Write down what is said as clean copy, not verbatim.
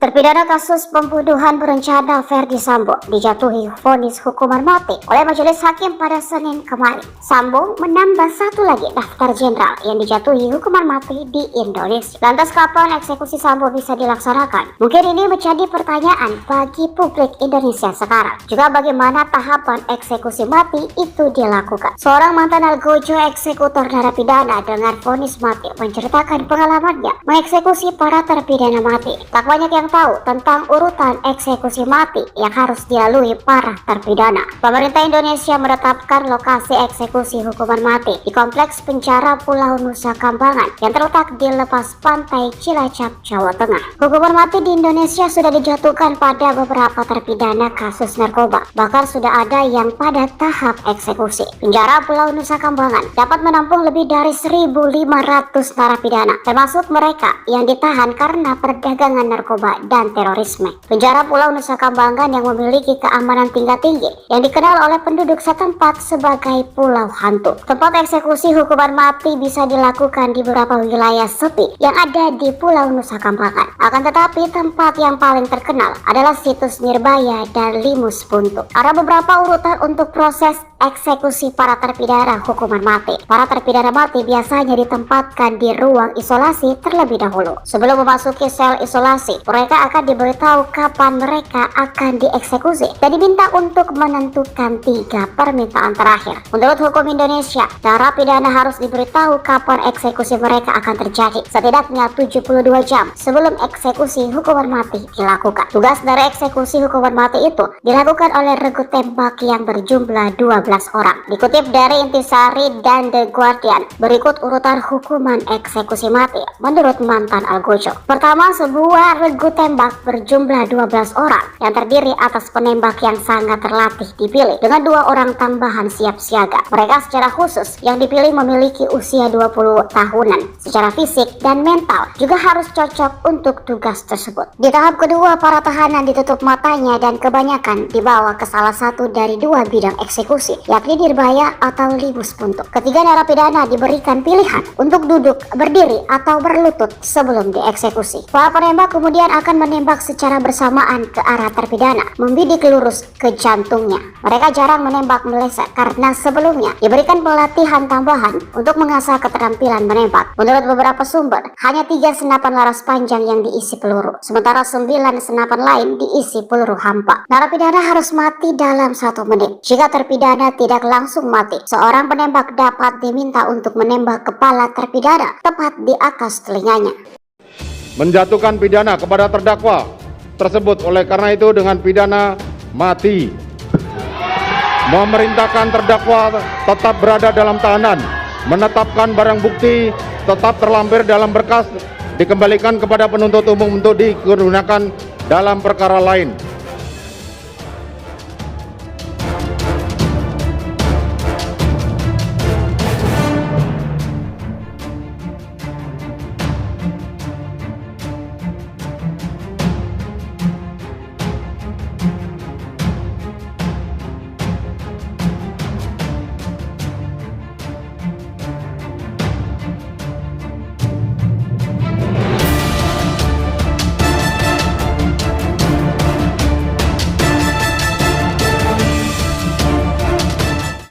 Terpidana kasus pembunuhan berencana Ferdy Sambo dijatuhi vonis hukuman mati oleh Majelis Hakim pada Senin kemarin. Sambo menambah satu lagi daftar jenderal yang dijatuhi hukuman mati di Indonesia. Lantas kapan eksekusi Sambo bisa dilaksanakan? Mungkin ini menjadi pertanyaan bagi publik Indonesia sekarang. Juga bagaimana tahapan eksekusi mati itu dilakukan. Seorang mantan algojo eksekutor narapidana dengan vonis mati menceritakan pengalamannya mengeksekusi para terpidana mati. Tak banyak yang tahu tentang urutan eksekusi mati yang harus dilalui para terpidana. Pemerintah Indonesia menetapkan lokasi eksekusi hukuman mati di Kompleks Penjara Pulau Nusa Kambangan yang terletak di lepas pantai Cilacap, Jawa Tengah. Hukuman mati di Indonesia sudah dijatuhkan pada beberapa terpidana kasus narkoba. Bahkan sudah ada yang pada tahap eksekusi. Penjara Pulau Nusa Kambangan dapat menampung lebih dari 1.500 narapidana, termasuk mereka yang ditahan karena perdagangan narkoba dan terorisme. Penjara Pulau Nusa Kambangan yang memiliki keamanan tingkat tinggi yang dikenal oleh penduduk setempat sebagai Pulau Hantu. Tempat eksekusi hukuman mati bisa dilakukan di beberapa wilayah sepi yang ada di Pulau Nusa Kambangan. Akan tetapi tempat yang paling terkenal adalah situs Nirbaya dan Limus Buntu. Ada beberapa urutan untuk proses eksekusi para terpidana hukuman mati. Para terpidana mati biasanya ditempatkan di ruang isolasi terlebih dahulu. Sebelum memasuki sel isolasi, mereka akan diberitahu kapan mereka akan dieksekusi dan diminta untuk menentukan 3 permintaan terakhir. Menurut hukum Indonesia, narapidana harus diberitahu kapan eksekusi mereka akan terjadi setidaknya 72 jam sebelum eksekusi hukuman mati dilakukan. Tugas dari eksekusi hukuman mati itu dilakukan oleh regu tembak yang berjumlah 12 orang. Dikutip dari Intisari dan The Guardian, berikut urutan hukuman eksekusi mati menurut mantan algojo. Pertama, sebuah regu tembak berjumlah 12 orang yang terdiri atas penembak yang sangat terlatih dipilih dengan 2 orang tambahan siap siaga. Mereka secara khusus yang dipilih memiliki usia 20 tahunan. Secara fisik dan mental juga harus cocok untuk tugas tersebut. Di tahap kedua, para tahanan ditutup matanya dan kebanyakan dibawa ke salah satu dari 2 bidang eksekusi, yakni Nirbaya atau Limus Buntu. Ketiga, narapidana diberikan pilihan untuk duduk, berdiri, atau berlutut sebelum dieksekusi. Para penembak kemudian akan menembak secara bersamaan ke arah terpidana, membidik lurus ke jantungnya. Mereka jarang menembak meleset karena sebelumnya diberikan pelatihan tambahan untuk mengasah keterampilan menembak. Menurut beberapa sumber, hanya 3 senapan laras panjang yang diisi peluru, sementara 9 senapan lain diisi peluru hampa. Narapidana harus mati dalam 1 menit. Jika terpidana tidak langsung mati, seorang penembak dapat diminta untuk menembak kepala terpidana tepat di atas telinganya. Menjatuhkan pidana kepada terdakwa tersebut oleh karena itu dengan pidana mati. Memerintahkan terdakwa tetap berada dalam tahanan, menetapkan barang bukti tetap terlampir dalam berkas, dikembalikan kepada penuntut umum untuk digunakan dalam perkara lain.